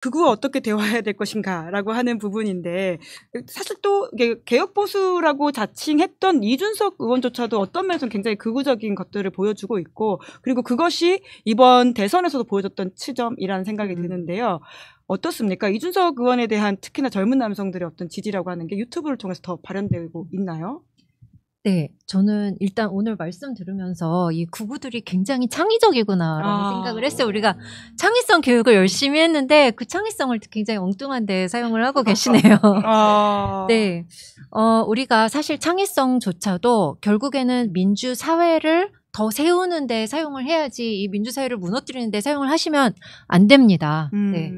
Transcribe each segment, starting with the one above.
극우와 어떻게 대화해야 될 것인가라고 하는 부분인데 사실 또 이게 개혁 보수라고 자칭했던 이준석 의원조차도 어떤 면에서는 굉장히 극우적인 것들을 보여주고 있고 그리고 그것이 이번 대선에서도 보여줬던 치점이라는 생각이 드는데요. 어떻습니까? 이준석 의원에 대한 특히나 젊은 남성들의 어떤 지지라고 하는 게 유튜브를 통해서 더 발현되고 있나요? 네, 저는 일단 오늘 말씀 들으면서 이 극우들이 굉장히 창의적이구나라는 생각을 했어요. 우리가 창의성 교육을 열심히 했는데 그 창의성을 굉장히 엉뚱한 데 사용을 하고 계시네요. 네, 우리가 사실 창의성조차도 결국에는 민주사회를 더 세우는 데 사용을 해야지 이 민주사회를 무너뜨리는 데 사용을 하시면 안 됩니다. 네.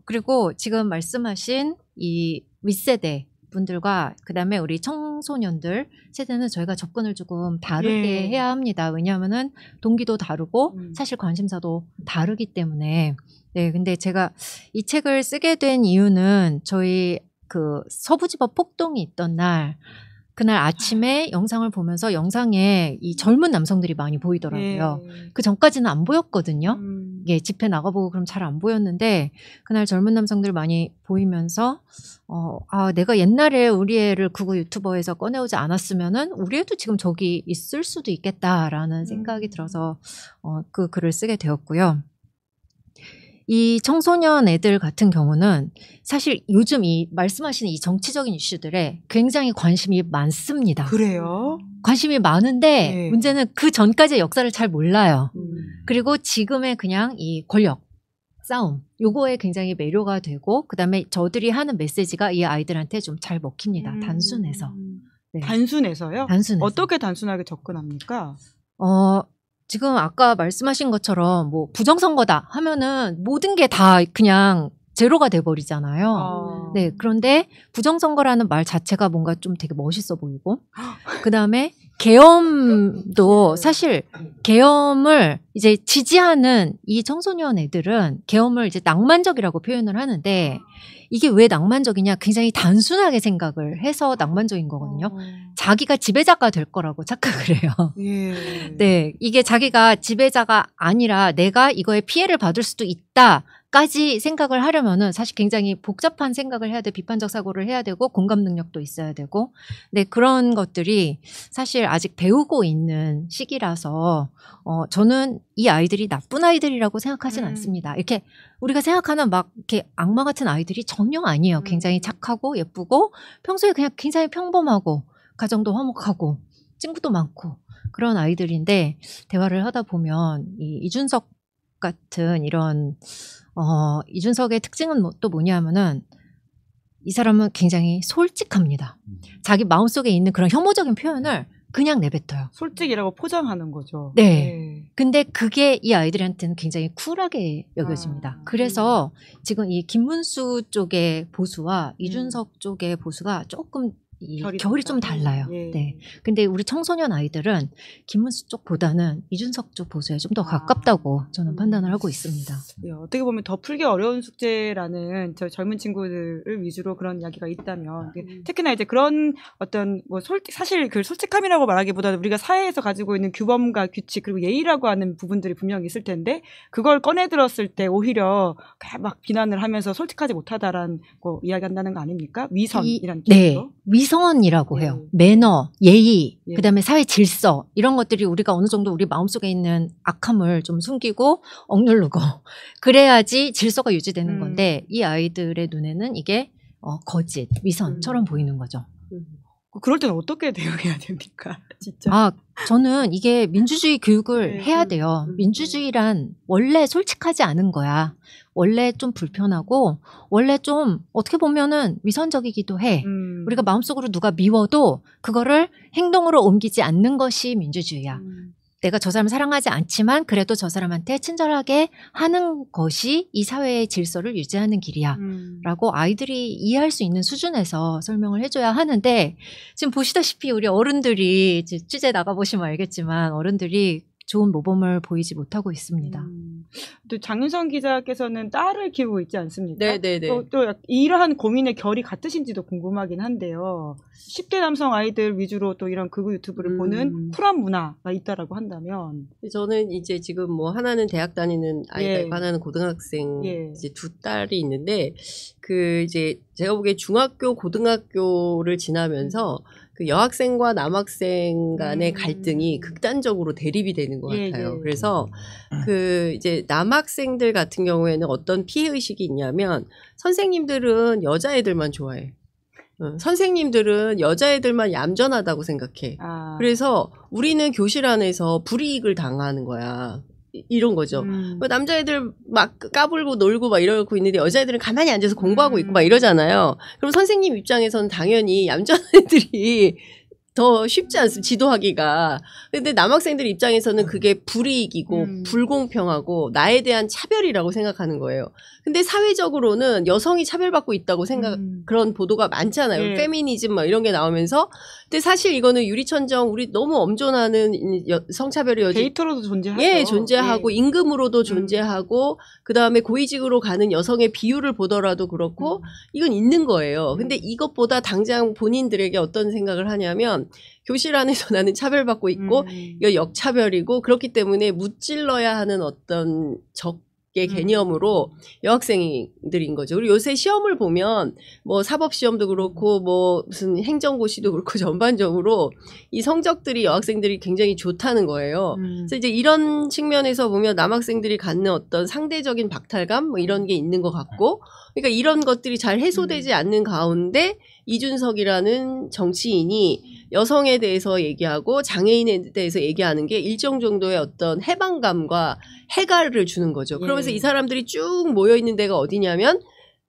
그리고 지금 말씀하신 이 윗세대 분들과 그다음에 우리 청소년들 세대는 저희가 접근을 조금 다르게 해야 합니다. 왜냐하면은 동기도 다르고 사실 관심사도 다르기 때문에. 네, 근데 제가 이 책을 쓰게 된 이유는 저희 그 서부지법 폭동이 있던 날 그날 아침에 영상을 보면서 영상에 이 젊은 남성들이 많이 보이더라고요. 그 전까지는 안 보였거든요. 이게 집회 나가보고 그럼 잘 안 보였는데 그날 젊은 남성들 많이 보이면서 내가 옛날에 우리 애를 극우 유튜버에서 꺼내오지 않았으면은 우리 애도 지금 저기 있을 수도 있겠다라는 생각이 들어서 그 글을 쓰게 되었고요. 이 청소년 애들 같은 경우는 사실 요즘 이 말씀하시는 이 정치적인 이슈들에 굉장히 관심이 많습니다. 그래요? 관심이 많은데 문제는 그 전까지의 역사를 잘 몰라요. 그리고 지금의 그냥 이 권력 싸움 요거에 굉장히 매료가 되고 그다음에 저들이 하는 메시지가 이 아이들한테 좀 잘 먹힙니다. 단순해서. 네. 단순해서요? 단순해서. 어떻게 단순하게 접근합니까? 지금 아까 말씀하신 것처럼 뭐 부정선거다 하면은 모든 게 다 그냥 제로가 돼버리잖아요. 네, 그런데 부정선거라는 말 자체가 뭔가 좀 되게 멋있어 보이고 그 다음에 계엄도 사실 계엄을 이제 지지하는 이 청소년 애들은 계엄을 이제 낭만적이라고 표현을 하는데 이게 왜 낭만적이냐? 굉장히 단순하게 생각을 해서 낭만적인 거거든요. 자기가 지배자가 될 거라고 착각을 해요. 네, 이게 자기가 지배자가 아니라 내가 이거에 피해를 받을 수도 있다까지 생각을 하려면은 사실 굉장히 복잡한 생각을 해야 돼. 비판적 사고를 해야 되고 공감 능력도 있어야 되고. 네, 그런 것들이 사실 아직 배우고 있는 시기라서 저는 이 아이들이 나쁜 아이들이라고 생각하진 않습니다. 이렇게 우리가 생각하는 막 이렇게 악마 같은 아이들이 전혀 아니에요. 굉장히 착하고 예쁘고 평소에 그냥 굉장히 평범하고 가정도 화목하고 친구도 많고 그런 아이들인데 대화를 하다 보면 이 이준석 같은 이런 이준석의 특징은 또 뭐냐면은 이 사람은 굉장히 솔직합니다. 자기 마음속에 있는 그런 혐오적인 표현을 그냥 내뱉어요. 솔직이라고 포장하는 거죠. 네. 근데 그게 이 아이들한테는 굉장히 쿨하게 여겨집니다. 그래서 지금 이 김문수 쪽의 보수와 이준석 쪽의 보수가 조금 결이 좀 달라요. 네. 근데 우리 청소년 아이들은 김문수 쪽보다는 이준석 쪽 보수에 좀 더 가깝다고 저는 판단을 하고 있습니다. 네, 어떻게 보면 더 풀기 어려운 숙제라는 저 젊은 친구들을 위주로 그런 이야기가 있다면 특히나 이제 그런 어떤 뭐 사실 그 솔직함이라고 말하기보다는 우리가 사회에서 가지고 있는 규범과 규칙 그리고 예의라고 하는 부분들이 분명히 있을 텐데 그걸 꺼내 들었을 때 오히려 막 비난을 하면서 솔직하지 못하다라는 거 이야기한다는 거 아닙니까? 위선이라는 네. 위선이라고 해요. 매너, 예의, 그다음에 사회 질서 이런 것들이 우리가 어느 정도 우리 마음속에 있는 악함을 좀 숨기고 억누르고 그래야지 질서가 유지되는 건데 이 아이들의 눈에는 이게 거짓, 위선처럼 보이는 거죠. 그럴 때는 어떻게 대응해야 됩니까? 진짜. 저는 이게 민주주의 교육을 해야 돼요. 민주주의란 원래 솔직하지 않은 거야. 원래 좀 불편하고 원래 좀 어떻게 보면은 위선적이기도 해. 우리가 마음속으로 누가 미워도 그거를 행동으로 옮기지 않는 것이 민주주의야. 내가 저 사람을 사랑하지 않지만 그래도 저 사람한테 친절하게 하는 것이 이 사회의 질서를 유지하는 길이야 라고 아이들이 이해할 수 있는 수준에서 설명을 해줘야 하는데 지금 보시다시피 우리 어른들이 취재 나가보시면 알겠지만 어른들이 좋은 모범을 보이지 못하고 있습니다. 또 장윤성 기자께서는 딸을 키우고 있지 않습니까? 네네네. 또 이러한 고민의 결이 같으신지도 궁금하긴 한데요. 10대 남성 아이들 위주로 또 이런 극우 유튜브를 보는 쿨한 문화가 있다라고 한다면 저는 이제 지금 뭐 하나는 대학 다니는 아이가 예. 있고 하나는 고등학생 예. 이제 두 딸이 있는데 그 이제 제가 보기에 중학교 고등학교를 지나면서 그 여학생과 남학생 간의 갈등이 극단적으로 대립이 되는 것 예, 같아요. 예. 그래서 그 이제 남학생들 같은 경우에는 어떤 피해 의식이 있냐면 선생님들은 여자애들만 좋아해. 선생님들은 여자애들만 얌전하다고 생각해. 그래서 우리는 교실 안에서 불이익을 당하는 거야. 이런 거죠. 남자애들 막 까불고 놀고 막 이러고 있는데 여자애들은 가만히 앉아서 공부하고 있고 막 이러잖아요. 그럼 선생님 입장에서는 당연히 얌전한 애들이 더 쉽지 않습니다. 지도하기가. 근데 남학생들 입장에서는 그게 불이익이고 불공평하고 나에 대한 차별이라고 생각하는 거예요. 근데 사회적으로는 여성이 차별받고 있다고 그런 보도가 많잖아요. 예. 페미니즘 막 이런 게 나오면서. 근데 사실 이거는 유리천정 우리 너무 엄존하는 성차별의 여지. 데이터로도 존재하죠. 예, 존재하고 예. 임금으로도 존재하고 그다음에 고위직으로 가는 여성의 비율을 보더라도 그렇고 이건 있는 거예요. 근데 이것보다 당장 본인들에게 어떤 생각을 하냐면 교실 안에서 나는 차별받고 있고 이거 역차별이고 그렇기 때문에 무찔러야 하는 어떤 적의 개념으로 여학생들인 거죠. 그리고 요새 시험을 보면 뭐 사법시험도 그렇고 뭐 무슨 행정고시도 그렇고 전반적으로 이 성적들이 여학생들이 굉장히 좋다는 거예요. 그래서 이제 이런 측면에서 보면 남학생들이 갖는 어떤 상대적인 박탈감 뭐 이런 게 있는 것 같고 그러니까 이런 것들이 잘 해소되지 않는 가운데 이준석이라는 정치인이 여성에 대해서 얘기하고 장애인에 대해서 얘기하는 게 일정 정도의 어떤 해방감과 해가를 주는 거죠. 그러면서 이 사람들이 쭉 모여있는 데가 어디냐면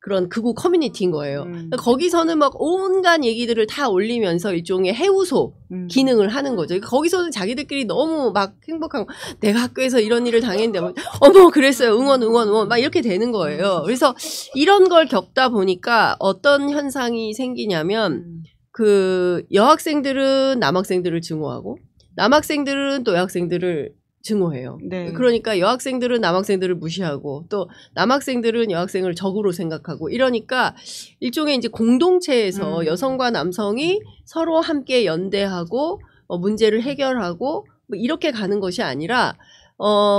그런 극우 커뮤니티인 거예요. 그러니까 거기서는 막 온갖 얘기들을 다 올리면서 일종의 해우소 기능을 하는 거죠. 그러니까 거기서는 자기들끼리 너무 막 행복하고 내가 학교에서 이런 일을 당했는데 어머 그랬어요. 응원 막 이렇게 되는 거예요. 그래서 이런 걸 겪다 보니까 어떤 현상이 생기냐면 그 여학생들은 남학생들을 증오하고 남학생들은 또 여학생들을 증오해요. 네. 그러니까 여학생들은 남학생들을 무시하고 또 남학생들은 여학생을 적으로 생각하고 이러니까 일종의 이제 공동체에서 여성과 남성이 서로 함께 연대하고 문제를 해결하고 뭐 이렇게 가는 것이 아니라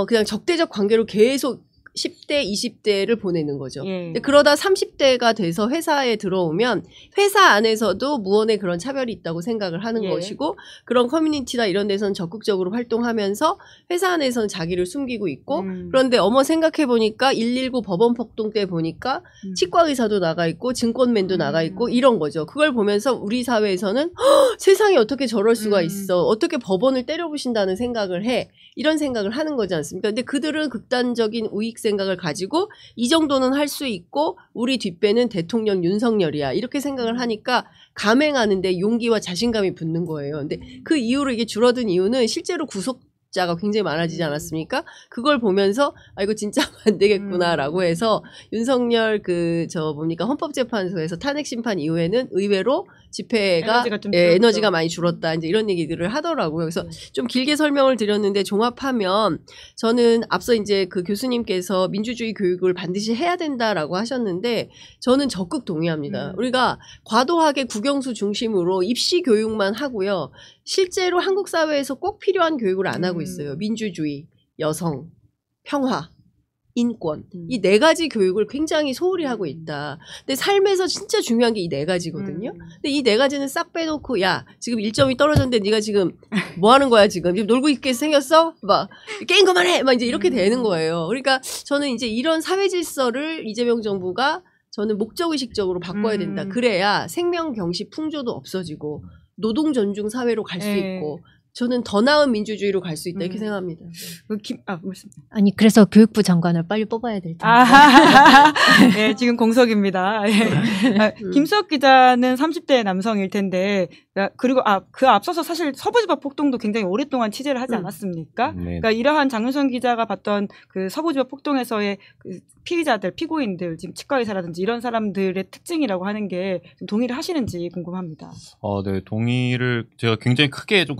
그냥 적대적 관계로 계속 10대, 20대를 보내는 거죠. 예. 근데 그러다 30대가 돼서 회사에 들어오면 회사 안에서도 무언의 그런 차별이 있다고 생각을 하는 예. 것이고 그런 커뮤니티나 이런 데서는 적극적으로 활동하면서 회사 안에서는 자기를 숨기고 있고 그런데 어머 생각해보니까 119 법원 폭동 때 보니까 치과 의사도 나가 있고 증권맨도 나가 있고 이런 거죠. 그걸 보면서 우리 사회에서는 세상에 어떻게 저럴 수가 있어. 어떻게 법원을 때려부신다는 생각을 해. 이런 생각을 하는 거지 않습니까? 근데 그들은 극단적인 우익 생각을 가지고 이 정도는 할 수 있고 우리 뒷배는 대통령 윤석열이야. 이렇게 생각을 하니까 감행하는데 용기와 자신감이 붙는 거예요. 근데 그 이후로 이게 줄어든 이유는 실제로 구속자가 굉장히 많아지지 않았습니까? 그걸 보면서 아 이거 진짜 하면 안 되겠구나라고 해서 윤석열 뭡니까 헌법재판소에서 탄핵 심판 이후에는 의외로 집회가 에너지가 좀 에너지가 많이 줄었다. 이제 이런 얘기들을 하더라고요. 그래서 좀 길게 설명을 드렸는데 종합하면 저는 앞서 이제 그 교수님께서 민주주의 교육을 반드시 해야 된다라고 하셨는데 저는 적극 동의합니다. 우리가 과도하게 국영수 중심으로 입시 교육만 하고요. 실제로 한국 사회에서 꼭 필요한 교육을 안 하고 있어요. 민주주의, 여성, 평화. 인권 이 네 가지 교육을 굉장히 소홀히 하고 있다. 근데 삶에서 진짜 중요한 게 이 네 가지거든요. 근데 이 네 가지는 싹 빼놓고 야 지금 1점이 떨어졌는데 네가 지금 뭐 하는 거야 지금 놀고 있게 생겼어? 막 게임 그만해! 막 이제 이렇게 되는 거예요. 그러니까 저는 이제 이런 사회 질서를 이재명 정부가 저는 목적의식적으로 바꿔야 된다. 그래야 생명 경시 풍조도 없어지고 노동 존중 사회로 갈 수 있고 저는 더 나은 민주주의로 갈 수 있다 이렇게 생각합니다. 말씀. 아니 그래서 교육부 장관을 빨리 뽑아야 될 텐데. 네, 지금 공석입니다. 김수혁 기자는 30대 남성일 텐데 그리고 그 앞서서 사실 서부지법 폭동도 굉장히 오랫동안 취재를 하지 않았습니까? 네. 그러니까 이러한 장윤선 기자가 봤던 그 서부지법 폭동에서의 그 피의자들, 피고인들, 지금 치과의사라든지 이런 사람들의 특징이라고 하는 게 좀 동의를 하시는지 궁금합니다. 네, 동의를 제가 굉장히 크게 좀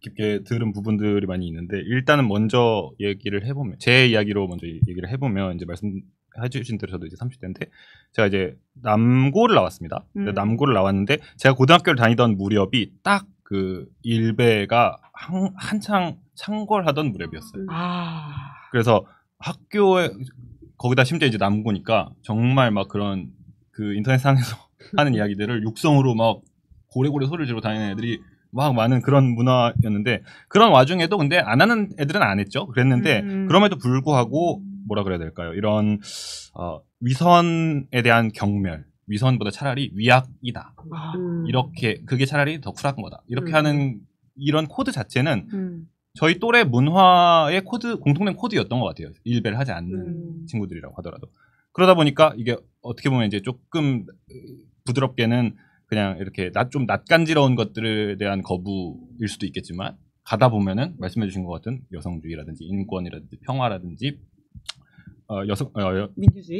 깊게 들은 부분들이 많이 있는데 일단은 먼저 얘기를 해보면 제 이야기로 먼저 얘기를 해보면 이제 말씀해주신 대로 저도 이제 30대인데 제가 이제 남고를 나왔습니다. 남고를 나왔는데 제가 고등학교를 다니던 무렵이 딱 그 일베가 한창 창궐하던 무렵이었어요. 그래서 학교에 거기다 심지어 이제 남고니까 정말 막 그런 그 인터넷상에서 하는 이야기들을 육성으로 막 고래고래 소리를 지르고 다니는 애들이 막 많은 그런 문화였는데 그런 와중에도 근데 안 하는 애들은 안 했죠. 그랬는데 그럼에도 불구하고 뭐라 그래야 될까요? 이런 위선에 대한 경멸, 위선보다 차라리 위약이다. 이렇게 그게 차라리 더 쿨한 거다. 이렇게 하는 이런 코드 자체는 저희 또래 문화의 코드 공통된 코드였던 것 같아요. 일배를 하지 않는 친구들이라고 하더라도 그러다 보니까 이게 어떻게 보면 이제 조금 부드럽게는 그냥 이렇게 좀 낯간지러운 것들에 대한 거부일 수도 있겠지만 가다 보면은 말씀해주신 것 같은 여성주의라든지 인권이라든지 평화라든지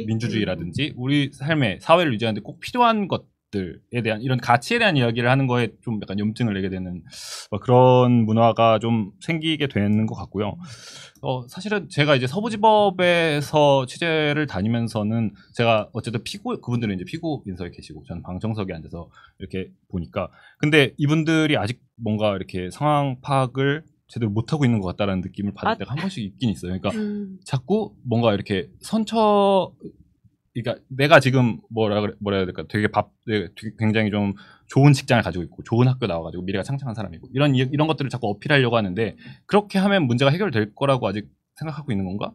민주주의라든지 우리 삶의 사회를 유지하는데 꼭 필요한 것들에 대한 이런 가치에 대한 이야기를 하는 거에 좀 약간 염증을 내게 되는 그런 문화가 좀 생기게 되는 것 같고요. 사실은 제가 이제 서부지법에서 취재를 다니면서는 제가 어쨌든 그분들은 이제 피고 인석에 계시고 저는 방청석에 앉아서 이렇게 보니까 근데 이분들이 아직 뭔가 이렇게 상황 파악을 제대로 못하고 있는 것 같다라는 느낌을 받을 때가 한 번씩 있긴 있어요. 그러니까 자꾸 뭔가 이렇게 그러니까 내가 지금 뭐라 해야 될까 되게 굉장히 좀 좋은 직장을 가지고 있고 좋은 학교 나와가지고 미래가 창창한 사람이고 이런 것들을 자꾸 어필하려고 하는데 그렇게 하면 문제가 해결될 거라고 아직 생각하고 있는 건가?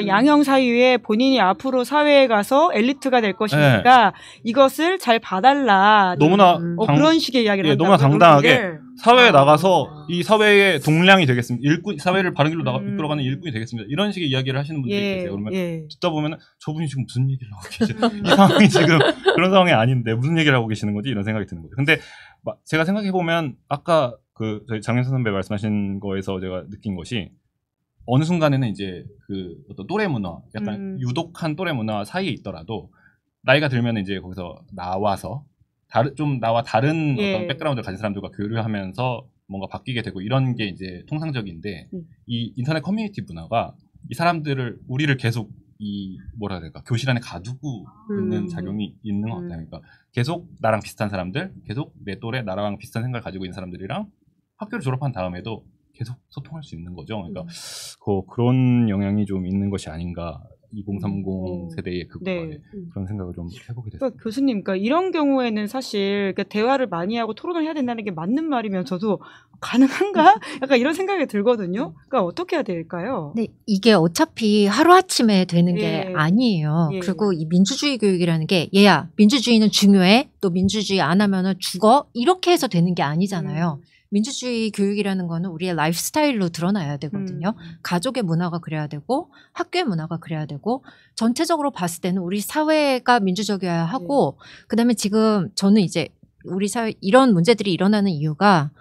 양형 사유에 본인이 앞으로 사회에 가서 엘리트가 될 것이니까 이것을 잘 봐달라. 너무나 그런 식의 이야기를 한다고요? 너무나 당당하게 사회에 나가서 이 사회의 동량이 되겠습니다. 사회를 바른 길로 이끌어가는 일꾼이 되겠습니다. 이런 식의 이야기를 하시는 분들이 계세요. 그러면 듣다 보면 저분이 지금 무슨 얘기를 하고 계시지? 이 상황이 지금 그런 상황이 아닌데 무슨 얘기를 하고 계시는 거지? 이런 생각이 드는 거죠. 근데 제가 생각해 보면 아까 저희 장윤선 선배 말씀하신 거에서 제가 느낀 것이 어느 순간에는 이제 그 어떤 또래 문화, 약간 유독한 또래 문화 사이에 있더라도 나이가 들면 이제 거기서 나와서 나와 다른 어떤 백그라운드를 가진 사람들과 교류하면서 뭔가 바뀌게 되고 이런 게 이제 통상적인데 이 인터넷 커뮤니티 문화가 이 우리를 계속 뭐라 해야 될까 교실 안에 가두고 있는 작용이 있는 것 같아요. 그러니까 계속 나랑 비슷한 사람들, 계속 내 또래 나랑 비슷한 생각을 가지고 있는 사람들이랑 학교를 졸업한 다음에도 계속 소통할 수 있는 거죠. 그러니까 그런 영향이 좀 있는 것이 아닌가 2030 세대의 극과에 그런 생각을 좀 해보게 됐습니다. 그러니까 교수님, 그러니까 이런 경우에는 사실 그러니까 대화를 많이 하고 토론을 해야 된다는 게 맞는 말이면서도 가능한가? 약간 이런 생각이 들거든요. 그러니까 어떻게 해야 될까요? 네, 이게 어차피 하루아침에 되는 게 아니에요. 그리고 이 민주주의 교육이라는 게 얘야 민주주의는 중요해. 또 민주주의 안 하면은 죽어. 이렇게 해서 되는 게 아니잖아요. 민주주의 교육이라는 거는 우리의 라이프 스타일로 드러나야 되거든요. 가족의 문화가 그래야 되고 학교의 문화가 그래야 되고 전체적으로 봤을 때는 우리 사회가 민주적이어야 하고 그다음에 지금 저는 이제 우리 사회 이런 문제들이 일어나는 이유가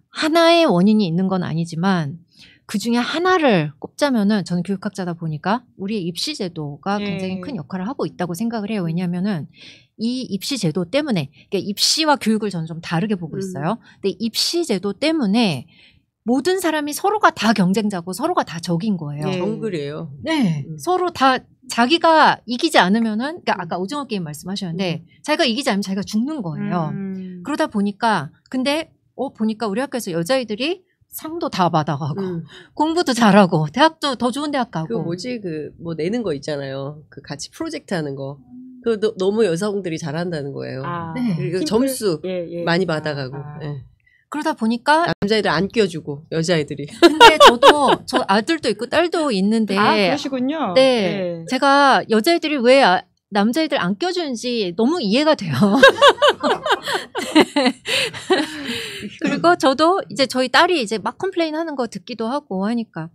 하나의 원인이 있는 건 아니지만 그중에 하나를 꼽자면은 저는 교육학자다 보니까 우리의 입시 제도가 굉장히 큰 역할을 하고 있다고 생각을 해요. 왜냐하면은 이 입시 제도 때문에 그러니까 입시와 교육을 저는 좀 다르게 보고 있어요. 근데 입시 제도 때문에 모든 사람이 서로가 다 경쟁자고 서로가 다 적인 거예요. 정글이에요. 네, 서로 다 자기가 이기지 않으면은 그러니까 아까 오징어 게임 말씀하셨는데 자기가 이기지 않으면 자기가 죽는 거예요. 그러다 보니까 근데 보니까 우리 학교에서 여자애들이 상도 다 받아가고 공부도 잘하고 대학도 더 좋은 대학 가고 뭐 내는 거 있잖아요. 그 같이 프로젝트 하는 거. 그거 너무 여성들이 잘한다는 거예요. 네. 그리고 점수 많이 받아가고. 그러다 보니까 남자애들 안 껴주고 여자애들이. 근데 저 아들도 있고 딸도 있는데 그러시군요. 네. 제가 여자애들이 왜 남자애들 안 껴주는지 너무 이해가 돼요. 네. 그리고 저도 이제 저희 딸이 이제 막 컴플레인 하는 거 듣기도 하고 하니까.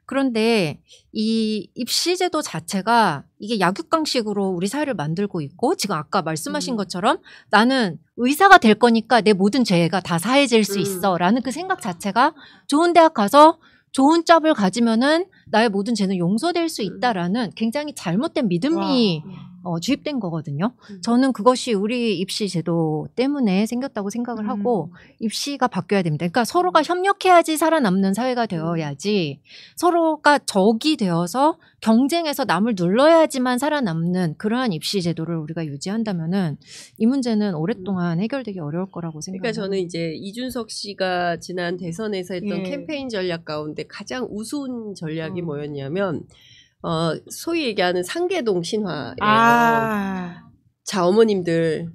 그런데 이 입시제도 자체가 이게 약육강식으로 우리 사회를 만들고 있고 지금 아까 말씀하신 것처럼 나는 의사가 될 거니까 내 모든 죄가 다 사해질 수 있어 라는 그 생각 자체가 좋은 대학 가서 좋은 잡을 가지면은 나의 모든 죄는 용서될 수 있다라는 굉장히 잘못된 믿음이 주입된 거거든요. 저는 그것이 우리 입시 제도 때문에 생겼다고 생각을 하고 입시가 바뀌어야 됩니다. 그러니까 서로가 협력해야지 살아남는 사회가 되어야지 서로가 적이 되어서 경쟁해서 남을 눌러야지만 살아남는 그러한 입시 제도를 우리가 유지한다면은 이 문제는 오랫동안 해결되기 어려울 거라고 생각합니다. 그러니까 저는 이제 이준석 씨가 지난 대선에서 했던 예. 캠페인 전략 가운데 가장 우스운 전략이 뭐였냐면 소위 얘기하는 상계동 신화예요. 자, 어머님들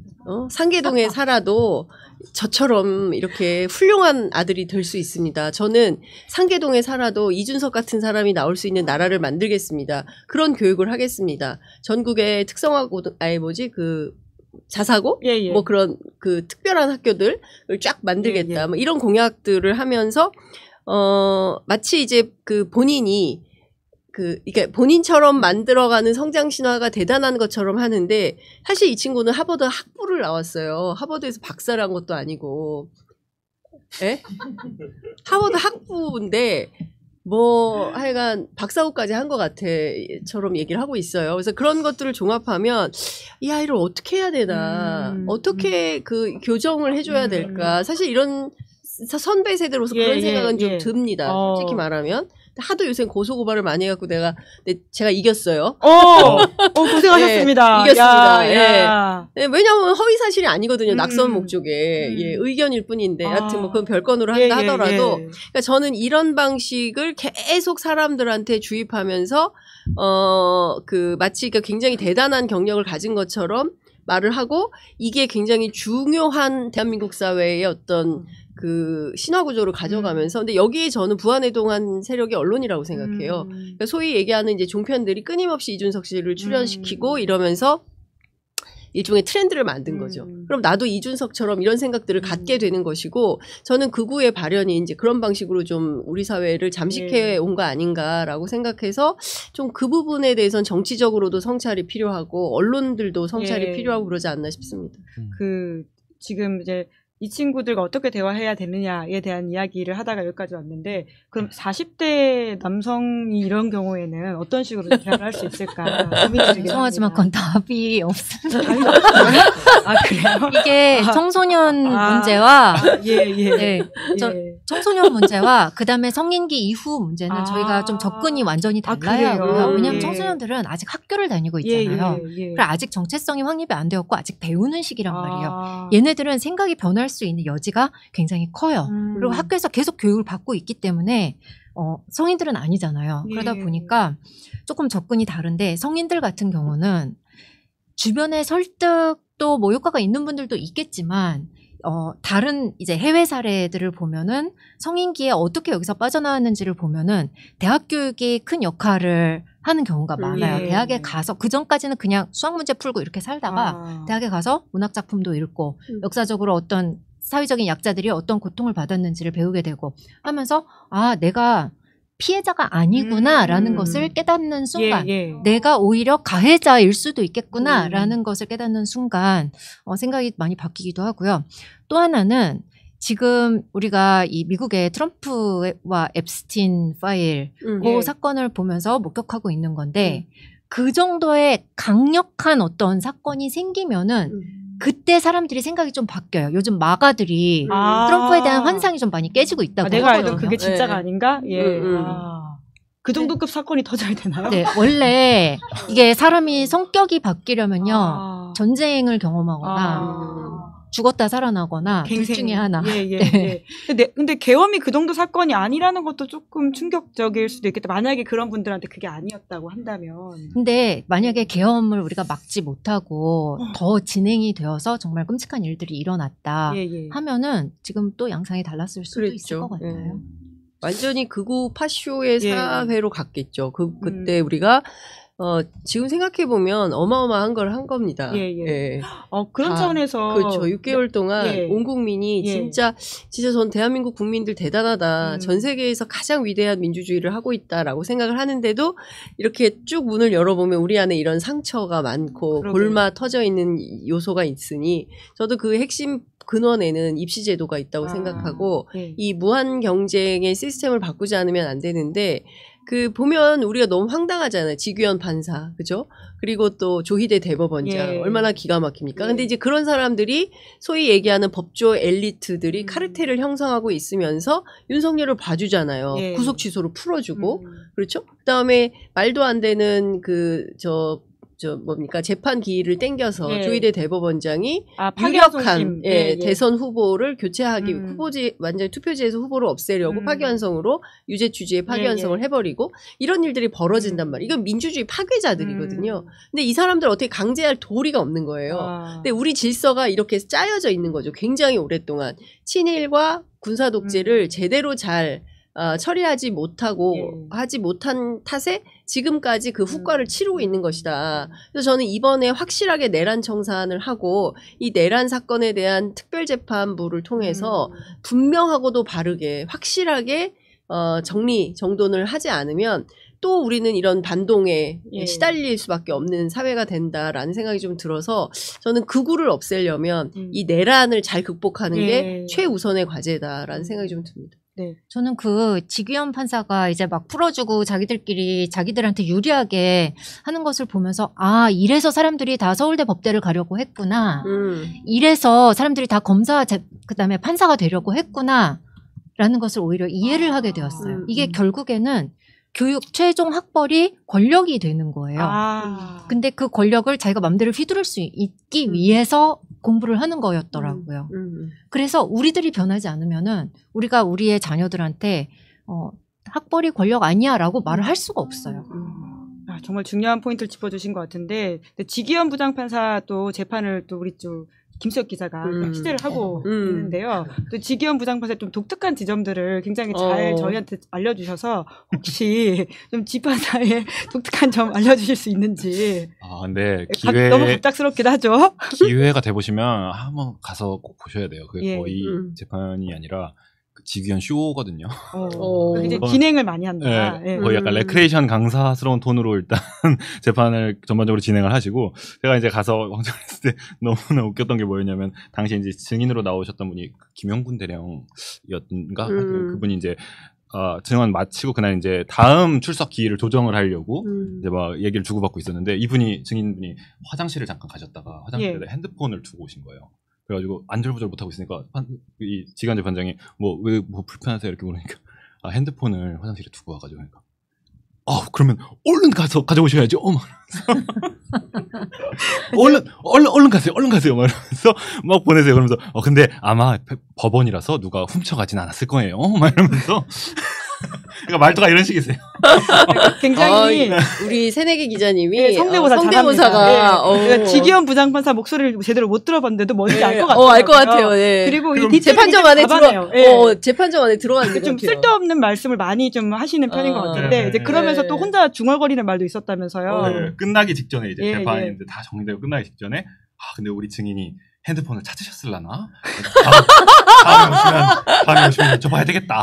상계동에 살아도 저처럼 이렇게 훌륭한 아들이 될 수 있습니다. 저는 상계동에 살아도 이준석 같은 사람이 나올 수 있는 나라를 만들겠습니다. 그런 교육을 하겠습니다. 전국의 특성화고 자사고 예. 뭐 그런 그 특별한 학교들을 쫙 만들겠다. 뭐 이런 공약들을 하면서 마치 이제 그 본인이 이게 본인처럼 만들어가는 성장 신화가 대단한 것처럼 하는데 사실 이 친구는 하버드 학부를 나왔어요. 하버드에서 박사를 한 것도 아니고, 예? 하버드 학부인데 뭐 하여간 박사호까지 한 것 같아처럼 얘기를 하고 있어요. 그래서 그런 것들을 종합하면 이 아이를 어떻게 해야 되나, 어떻게 그 교정을 해줘야 될까. 사실 이런 선배 세대로서 그런 생각은 좀 듭니다. 솔직히 말하면. 하도 요새 고소고발을 많이 해갖고 제가 이겼어요. 고생하셨습니다. 네, 이겼습니다. 야. 네, 왜냐하면 허위 사실이 아니거든요. 낙선 목적에 의견일 뿐인데, 하여튼 뭐 그건 별건으로 하더라도, 그러니까 저는 이런 방식을 계속 사람들한테 주입하면서 마치 굉장히 대단한 경력을 가진 것처럼 말을 하고 이게 굉장히 중요한 대한민국 사회의 어떤 그 신화 구조를 가져가면서 근데 여기에 저는 부안해동한 세력이 언론이라고 생각해요. 그러니까 소위 얘기하는 이제 종편들이 끊임없이 이준석 씨를 출연시키고 이러면서 일종의 트렌드를 만든 거죠. 그럼 나도 이준석처럼 이런 생각들을 갖게 되는 것이고 저는 극우의 발현이 이제 그런 방식으로 좀 우리 사회를 잠식해 온 거 아닌가라고 생각해서 좀 그 부분에 대해서는 정치적으로도 성찰이 필요하고 언론들도 성찰이 필요하고 그러지 않나 싶습니다. 지금 이제 이 친구들과 어떻게 대화해야 되느냐에 대한 이야기를 하다가 여기까지 왔는데 그럼 40대 남성이 이런 경우에는 어떤 식으로 대화를 할 수 있을까 죄송하지만 그건 답이 없습니다. 그래요? 이게 청소년 문제와 청소년 문제와 그다음에 성인기 이후 문제는 저희가 좀 접근이 완전히 달라야 하고요. 왜냐하면 청소년들은 아직 학교를 다니고 있잖아요. 그리고 아직 정체성이 확립이 안 되었고 아직 배우는 시기란 말이에요. 얘네들은 생각이 변할 수 있는 여지가 굉장히 커요. 그리고 학교에서 계속 교육을 받고 있기 때문에 성인들은 아니잖아요. 그러다 보니까 조금 접근이 다른데 성인들 같은 경우는 주변의 설득도 뭐 효과가 있는 분들도 있겠지만 다른 이제 해외 사례들을 보면은 성인기에 어떻게 여기서 빠져나왔는지를 보면은 대학 교육이 큰 역할을 하는 경우가 많아요. 대학에 가서 그 전까지는 그냥 수학 문제 풀고 이렇게 살다가 대학에 가서 문학 작품도 읽고 역사적으로 어떤 사회적인 약자들이 어떤 고통을 받았는지를 배우게 되고 하면서 내가 피해자가 아니구나라는 것을 깨닫는 순간 내가 오히려 가해자일 수도 있겠구나라는 것을 깨닫는 순간 생각이 많이 바뀌기도 하고요. 또 하나는 지금 우리가 이 미국의 트럼프와 앱스틴 파일 그 사건을 보면서 목격하고 있는 건데 그 정도의 강력한 어떤 사건이 생기면은 그때 사람들이 생각이 좀 바뀌어요. 요즘 마가들이 트럼프에 대한 환상이 좀 많이 깨지고 있다고. 내가 알던 그게 진짜가 아닌가? 그 정도급 사건이 터져야 되나요? 네, 원래 이게 사람이 성격이 바뀌려면요 전쟁을 경험하거나 죽었다 살아나거나 둘 중에 하나. 근데 계엄이 그 정도 사건이 아니라는 것도 조금 충격적일 수도 있겠다. 만약에 그런 분들한테 그게 아니었다고 한다면. 근데 만약에 계엄을 우리가 막지 못하고 더 진행이 되어서 정말 끔찍한 일들이 일어났다 하면은 지금 또 양상이 달랐을 수도 있을 것 같아요. 완전히 극우 파쇼의 사회로 갔겠죠. 그때 우리가 지금 생각해보면 어마어마한 걸 한 겁니다. 그런 차원에서. 그렇죠. 6개월 동안 온 국민이 진짜 전 대한민국 국민들 대단하다. 전 세계에서 가장 위대한 민주주의를 하고 있다라고 생각을 하는데도 이렇게 쭉 문을 열어보면 우리 안에 이런 상처가 많고 골마 터져 있는 요소가 있으니 저도 그 핵심 근원에는 입시제도가 있다고 생각하고 이 무한 경쟁의 시스템을 바꾸지 않으면 안 되는데 그 보면 우리가 너무 황당하잖아요. 지규현 판사, 그죠? 그리고 또 조희대 대법원장 예. 얼마나 기가 막힙니까? 예. 근데 이제 그런 사람들이 소위 얘기하는 법조 엘리트들이 카르텔을 형성하고 있으면서 윤석열을 봐주잖아요. 예. 구속 취소로 풀어주고 그렇죠? 그다음에 말도 안 되는 뭡니까 재판 기일을 땡겨서 예. 조희대 대법원장이 파기환송심. 유력한 대선 후보를 교체하기 완전히 투표지에서 후보를 없애려고 파기환송으로 유죄 취지의 파기환송을 해버리고 이런 일들이 벌어진단 말이에요. 이건 민주주의 파괴자들이거든요. 근데 이 사람들 어떻게 강제할 도리가 없는 거예요. 근데 우리 질서가 이렇게 짜여져 있는 거죠. 굉장히 오랫동안 친일과 군사 독재를 제대로 잘 처리하지 못하고 하지 못한 탓에 지금까지 그 후과를 치르고 있는 것이다. 그래서 저는 이번에 확실하게 내란 청산을 하고 이 내란 사건에 대한 특별재판부를 통해서 분명하고도 바르게 확실하게 정돈을 하지 않으면 또 우리는 이런 반동에 시달릴 수밖에 없는 사회가 된다라는 생각이 좀 들어서 저는 극우를 없애려면 이 내란을 잘 극복하는 게 최우선의 과제다라는 생각이 좀 듭니다. 네. 저는 그 지규현 판사가 이제 막 풀어주고 자기들끼리 자기들한테 유리하게 하는 것을 보면서 아 이래서 사람들이 다 서울대 법대를 가려고 했구나. 이래서 사람들이 다 검사 그다음에 판사가 되려고 했구나. 라는 것을 오히려 이해를 하게 되었어요. 이게 결국에는 교육 최종 학벌이 권력이 되는 거예요. 근데 그 권력을 자기가 마음대로 휘두를 수 있기 위해서 공부를 하는 거였더라고요. 그래서 우리들이 변하지 않으면은 우리가 우리의 자녀들한테 학벌이 권력 아니야라고 말을 할 수가 없어요. 정말 중요한 포인트를 짚어주신 것 같은데 지기현 부장판사도 재판을 또 우리 쪽 김수혁 기자가 취재를 하고 있는데요. 또 지기현 부장판사의 좀 독특한 지점들을 굉장히 잘 저희한테 알려주셔서 혹시 좀 지판사의 독특한 점 알려주실 수 있는지. 근데 너무 갑작스럽기도 하죠. 기회가 돼 보시면 한번 가서 꼭 보셔야 돼요. 그게 거의 재판이 아니라 지규현 쇼거든요. 이제 진행을 많이 한다. 거의 약간 레크레이션 강사스러운 톤으로 일단 재판을 전반적으로 진행을 하시고 제가 이제 가서 왕정을 했을 때 너무나 웃겼던 게 뭐였냐면 당시 이제 증인으로 나오셨던 분이 김영군 대령이었던가 그분이 이제 증언 마치고 그날 이제 다음 출석 기일을 조정을 하려고 이제 막 얘기를 주고받고 있었는데 증인분이 화장실을 잠깐 가셨다가 화장실에 핸드폰을 두고 오신 거예요. 그래가지고 안절부절 못하고 있으니까 이 지간 재판장이 뭐 불편하세요 이렇게 물으니까 핸드폰을 화장실에 두고 와가지고 그러니까 그러면 얼른 가서 가져오셔야죠. 얼른 가세요. 말하면서 막 보내세요. 그러면서 근데 아마 법원이라서 누가 훔쳐가진 않았을 거예요. 막 이러면서 그러니까 말투가 이런 식이세요. 굉장히 우리 새내기 기자님이 성대모사가 지기현 부장판사 목소리를 제대로 못 들어봤는데도 뭔지 알 것 같아요. 알 것 같아요. 그리고 재판정 안에 재판정 안에 들어가는 좀 쓸데없는 말씀을 많이 좀 하시는 편인 것 같은데 이제 그러면서 또 혼자 중얼거리는 말도 있었다면서요. 끝나기 직전에 이제 재판이 이제 다 정리되고 끝나기 직전에 근데 우리 증인이 핸드폰을 찾으셨을라나? 다음에 오시면 여쭤봐야 되겠다.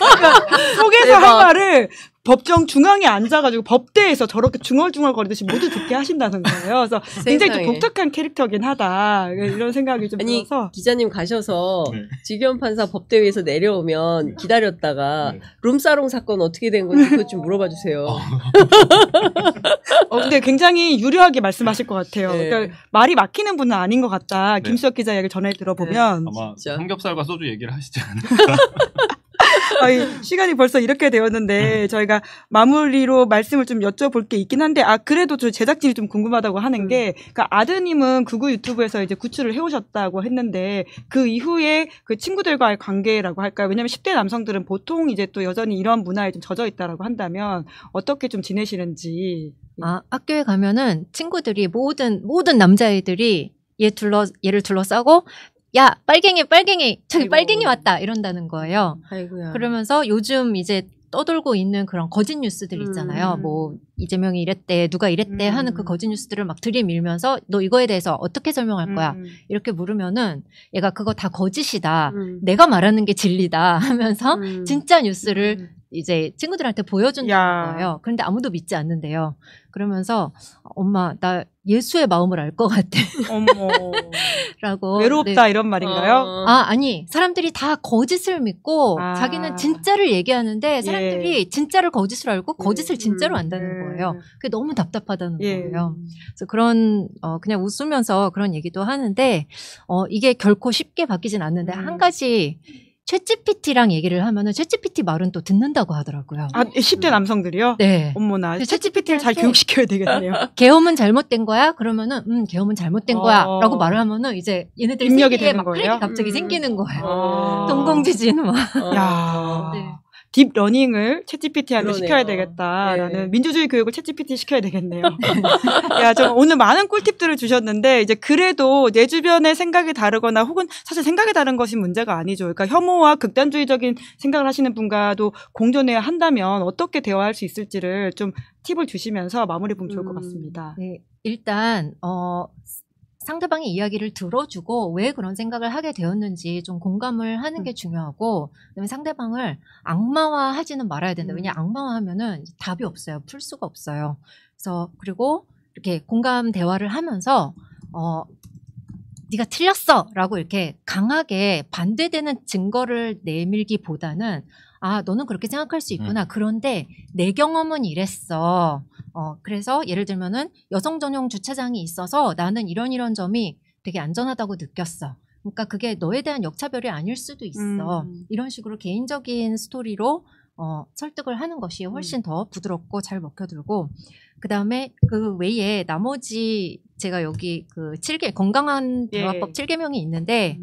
그러니까 속에서 한 말을 법정 중앙에 앉아가지고 법대에서 저렇게 중얼중얼거리듯이 모두 듣게 하신다는 거예요. 그래서 굉장히 좀 독특한 캐릭터긴 하다. 이런 생각이 좀 들어서. 기자님 가셔서 지기현 판사 법대위에서 내려오면 기다렸다가 룸사롱 사건 어떻게 된 건지 그것 좀 물어봐 주세요. 근데 굉장히 유려하게 말씀하실 것 같아요. 그러니까 말이 막히는 분은 아닌 것 같다. 김수혁 기자 얘기를 전해 들어보면. 아마 삼겹살과 소주 얘기를 하시지 않을까. 시간이 벌써 이렇게 되었는데 저희가 마무리로 말씀을 좀 여쭤볼 게 있긴 한데 그래도 저 제작진이 좀 궁금하다고 하는 게 그러니까 아드님은 극우 유튜브에서 이제 구출을 해오셨다고 했는데 그 이후에 그 친구들과의 관계라고 할까요? 왜냐하면 10대 남성들은 보통 이제 또 여전히 이런 문화에 좀 젖어 있다라고 한다면 어떻게 좀 지내시는지. 학교에 가면은 친구들이 모든 남자애들이 얘를 둘러싸고 야 빨갱이 저기 빨갱이 왔다 이런다는 거예요. 아이고야. 그러면서 요즘 이제 떠돌고 있는 그런 거짓 뉴스들 있잖아요. 뭐 이재명이 이랬대 누가 이랬대 하는 그 거짓 뉴스들을 막 들이밀면서 너 이거에 대해서 어떻게 설명할 거야 이렇게 물으면은 얘가 그거 다 거짓이다. 내가 말하는 게 진리다 하면서 진짜 뉴스를 이제 친구들한테 보여준다는 야. 거예요. 그런데 아무도 믿지 않는데요. 그러면서 엄마 나 예수의 마음을 알 것 같아. 어머. 라고. 외롭다 네. 이런 말인가요? 아니 사람들이 다 거짓을 믿고 아. 자기는 진짜를 얘기하는데 사람들이 진짜를 거짓을 알고 거짓을 진짜로 안다는 거예요. 그게 너무 답답하다는 거예요. 그래서 그런 그냥 웃으면서 그런 얘기도 하는데 이게 결코 쉽게 바뀌진 않는데 한 가지 챗GPT랑 얘기를 하면은 챗GPT 말은 또 듣는다고 하더라고요. 아, 10대 남성들이요? 네. 어머나. 그래서 챗GPT를 잘 챗GPT 교육시켜야 되겠네요. 계엄은 잘못된 거야? 그러면은 계엄은 잘못된 거야라고 말을 하면은 이제 얘네들 입력이 세계에 되는 막 거예요? 크랙이 갑자기 생기는 거예요. 아. 동공지진 막. 야. 네. 딥러닝을 챗GPT한테 그러네요. 시켜야 되겠다라는 네. 민주주의 교육을 챗GPT 시켜야 되겠네요. 야, 저 오늘 많은 꿀팁들을 주셨는데 이제 그래도 내 주변의 생각이 다르거나 혹은 사실 생각이 다른 것이 문제가 아니죠. 그러니까 혐오와 극단주의적인 생각을 하시는 분과도 공존해야 한다면 어떻게 대화할 수 있을지를 좀 팁을 주시면서 마무리 보면 좋을 것 같습니다. 네, 일단 상대방의 이야기를 들어주고 왜 그런 생각을 하게 되었는지 좀 공감을 하는 게 중요하고 그다음에 상대방을 악마화하지는 말아야 된다. 왜냐 악마화하면은 답이 없어요. 풀 수가 없어요. 그래서 그리고 이렇게 공감 대화를 하면서 네가 틀렸어라고 이렇게 강하게 반대되는 증거를 내밀기보다는 아 너는 그렇게 생각할 수 있구나. 그런데 내 경험은 이랬어. 그래서 예를 들면은 여성 전용 주차장이 있어서 나는 이런 점이 되게 안전하다고 느꼈어. 그러니까 그게 너에 대한 역차별이 아닐 수도 있어. 이런 식으로 개인적인 스토리로 설득을 하는 것이 훨씬 더 부드럽고 잘 먹혀들고 그 다음에 그 외에 나머지 제가 여기 그 7개 건강한 대화법 7개명이 있는데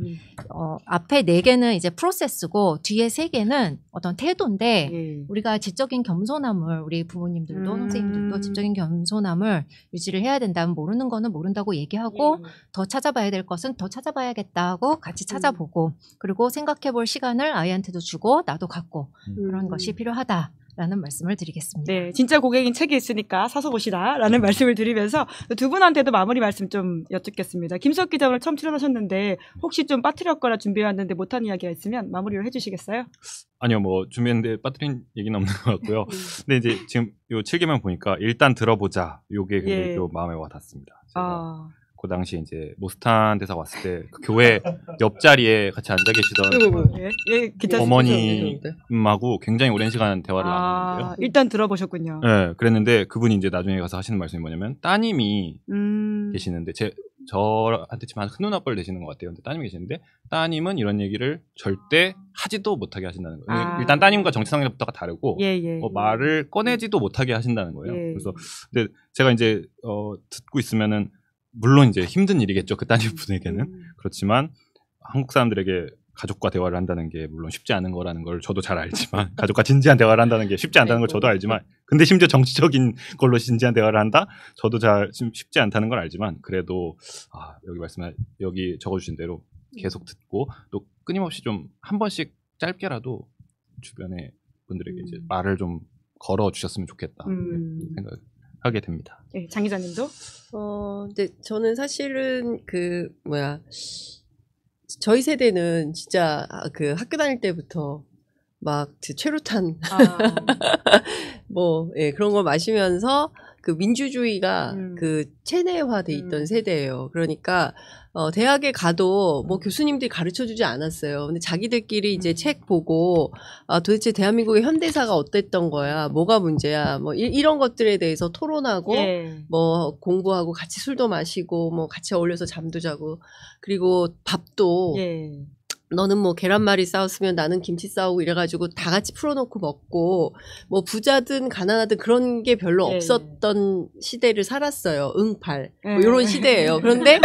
앞에 4개는 이제 프로세스고 뒤에 3개는 어떤 태도인데 우리가 지적인 겸손함을 우리 부모님들도 선생님들도 지적인 겸손함을 유지를 해야 된다면 모르는 거는 모른다고 얘기하고 더 찾아봐야 될 것은 더 찾아봐야겠다 하고 같이 찾아보고 그리고 생각해 볼 시간을 아이한테도 주고 나도 갖고 그런 것이 필요하다. 라는 말씀을 드리겠습니다. 네, 진짜 고객인 책이 있으니까 사서 보시라라는 말씀을 드리면서 두 분한테도 마무리 말씀 좀 여쭙겠습니다. 김수혁 기자 오늘 처음 출연하셨는데 혹시 좀 빠뜨렸거나 준비해왔는데 못한 이야기가 있으면 마무리를 해주시겠어요? 아니요, 뭐 준비했는데 빠뜨린 얘기는 없는 것 같고요. 근데 이제 지금 요 7개만 보니까 일단 들어보자. 요게 굉장히 좀 마음에 와닿습니다. 제가 그 당시에 이제 모스탄 대사가 왔을 때 그 교회 옆자리에 같이 앉아 계시던 어머님하고 굉장히 오랜 시간 대화를 나눴는데요. 일단 들어보셨군요. 네, 그랬는데 그분이 이제 나중에 가서 하시는 말씀이 뭐냐면 따님이 계시는데 저한테 지금 한 큰 눈아빠를 되시는 것 같아요. 근데 따님이 계시는데 따님은 이런 얘기를 절대 하지도 못하게 하신다는 거예요. 일단 따님과 정치상대부터가 다르고 말을 꺼내지도 못하게 하신다는 거예요. 그래서 근데 제가 이제 듣고 있으면은 물론 이제 힘든 일이겠죠. 그 따님 분에게는. 그렇지만 한국 사람들에게 가족과 대화를 한다는 게 물론 쉽지 않은 거라는 걸 저도 잘 알지만 가족과 진지한 대화를 한다는 게 쉽지 않다는 걸 저도 알지만 근데 심지어 정치적인 걸로 진지한 대화를 한다? 저도 잘 쉽지 않다는 걸 알지만 그래도 여기 적어주신 대로 계속 듣고 또 끊임없이 좀 한 번씩 짧게라도 주변의 분들에게 이제 말을 좀 걸어주셨으면 좋겠다 생각하게 됩니다. 네, 장 기자님도? 근데 저는 사실은 저희 세대는 진짜 그 학교 다닐 때부터 막 최루탄 그런 걸 마시면서 그 민주주의가 그 체내화돼 있던 세대예요. 그러니까 대학에 가도 뭐 교수님들이 가르쳐주지 않았어요. 근데 자기들끼리 이제 책 보고 도대체 대한민국의 현대사가 어땠던 거야, 뭐가 문제야, 뭐 이런 것들에 대해서 토론하고 뭐 공부하고 같이 술도 마시고 뭐 같이 어울려서 잠도 자고 그리고 밥도 너는 뭐 계란말이 싸웠으면 나는 김치 싸우고 이래가지고 다 같이 풀어놓고 먹고 뭐 부자든 가난하든 그런 게 별로 없었던 시대를 살았어요. 응팔 뭐 이런 시대예요. 그런데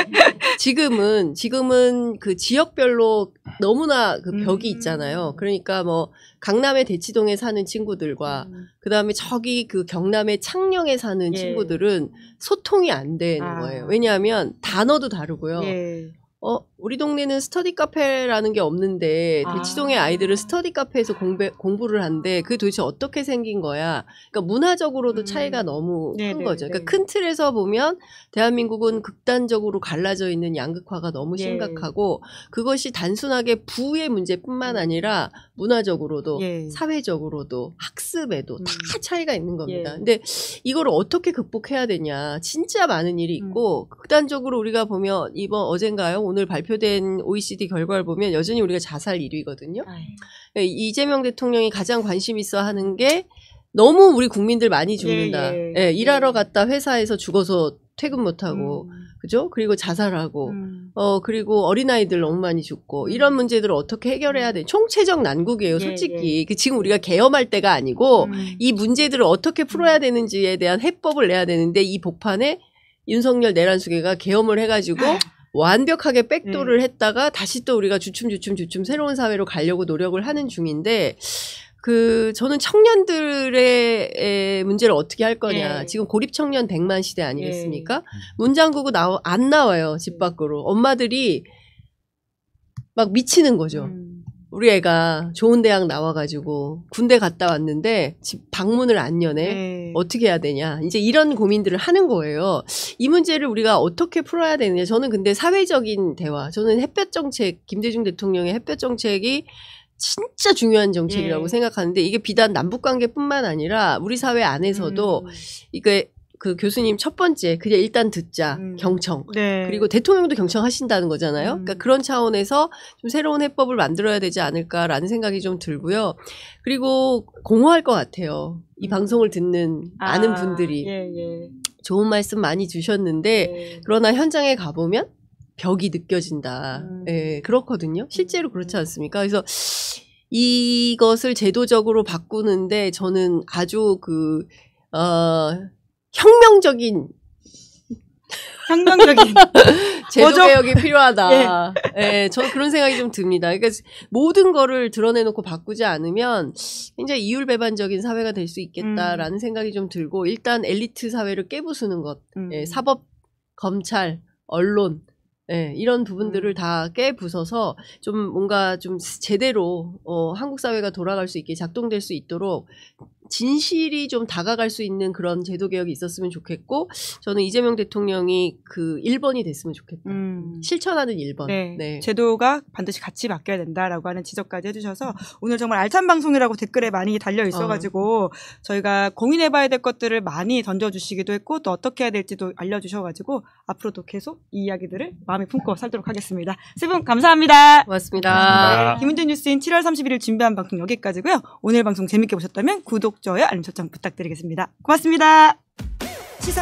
지금은 그 지역별로 너무나 그 벽이 있잖아요. 그러니까 뭐 강남의 대치동에 사는 친구들과 그 다음에 저기 그 경남의 창녕에 사는 친구들은 소통이 안 되는 거예요. 왜냐하면 단어도 다르고요. 우리 동네는 스터디 카페라는 게 없는데 대치동의 아이들은 스터디 카페에서 공부를 한대. 그게 도대체 어떻게 생긴 거야? 그러니까 문화적으로도 차이가 너무 큰 거죠. 그러니까 큰 틀에서 보면 대한민국은 극단적으로 갈라져 있는 양극화가 너무 심각하고 그것이 단순하게 부의 문제뿐만 아니라 문화적으로도 사회적으로도 학습에도 다 차이가 있는 겁니다. 근데 이걸 어떻게 극복해야 되냐? 진짜 많은 일이 있고 극단적으로 우리가 보면 어젠가요? 오늘 발표된 OECD 결과를 보면 여전히 우리가 자살 1위거든요. 이재명 대통령이 가장 관심 있어 하는 게 너무 우리 국민들 많이 죽는다. 일하러 갔다 회사에서 죽어서 퇴근 못하고, 그죠? 그리고 자살하고, 그리고 어린아이들 너무 많이 죽고, 이런 문제들을 어떻게 해결해야 돼? 총체적 난국이에요, 솔직히. 지금 우리가 계엄할 때가 아니고, 이 문제들을 어떻게 풀어야 되는지에 대한 해법을 내야 되는데, 이 복판에 윤석열 내란수계가 계엄을 해가지고, 완벽하게 백도를 했다가 다시 또 우리가 주춤 새로운 사회로 가려고 노력을 하는 중인데 저는 청년들의 문제를 어떻게 할 거냐. 지금 고립 청년 100만 시대 아니겠습니까? 문장구고 안 나와요. 집 밖으로. 엄마들이 막 미치는 거죠. 우리 애가 좋은 대학 나와가지고 군대 갔다 왔는데 집 방문을 안 여네. 어떻게 해야 되냐. 이제 이런 고민들을 하는 거예요. 이 문제를 우리가 어떻게 풀어야 되느냐. 저는 근데 사회적인 대화. 저는 햇볕 정책, 김대중 대통령의 햇볕 정책이 진짜 중요한 정책이라고 생각하는데 이게 비단 남북관계뿐만 아니라 우리 사회 안에서도 이게 그 교수님 첫 번째 그냥 일단 듣자 경청 그리고 대통령도 경청하신다는 거잖아요. 그러니까 그런 차원에서 좀 새로운 해법을 만들어야 되지 않을까라는 생각이 좀 들고요. 그리고 공허할 것 같아요. 이 방송을 듣는 많은 분들이 좋은 말씀 많이 주셨는데 그러나 현장에 가보면 벽이 느껴진다. 그렇거든요. 실제로 그렇지 않습니까? 그래서 이것을 바꾸는데 저는 아주 혁명적인 제도개혁이 필요하다. 저는 그런 생각이 좀 듭니다. 그러니까 모든 거를 드러내놓고 바꾸지 않으면 굉장히 이율배반적인 사회가 될 수 있겠다라는 생각이 좀 들고 일단 엘리트 사회를 깨부수는 것, 사법, 검찰, 언론 이런 부분들을 다 깨부숴서 좀 뭔가 좀 제대로 한국 사회가 돌아갈 수 있게 작동될 수 있도록 진실이 좀 다가갈 수 있는 그런 제도 개혁이 있었으면 좋겠고 저는 이재명 대통령이 그 1번이 됐으면 좋겠다. 실천하는 1번. 제도가 반드시 같이 바뀌어야 된다라고 하는 지적까지 해주셔서 오늘 정말 알찬 방송이라고 댓글에 많이 달려 있어가지고 저희가 고민해봐야 될 것들을 많이 던져주시기도 했고 또 어떻게 해야 될지도 알려주셔가지고 앞으로도 계속 이 이야기들을 마음에 품고 살도록 하겠습니다. 세 분 감사합니다. 고맙습니다. 김은재 뉴스인 7월 31일 준비한 방송 여기까지고요. 오늘 방송 재밌게 보셨다면 구독, 좋아요, 알림 설정 부탁드리겠습니다. 고맙습니다.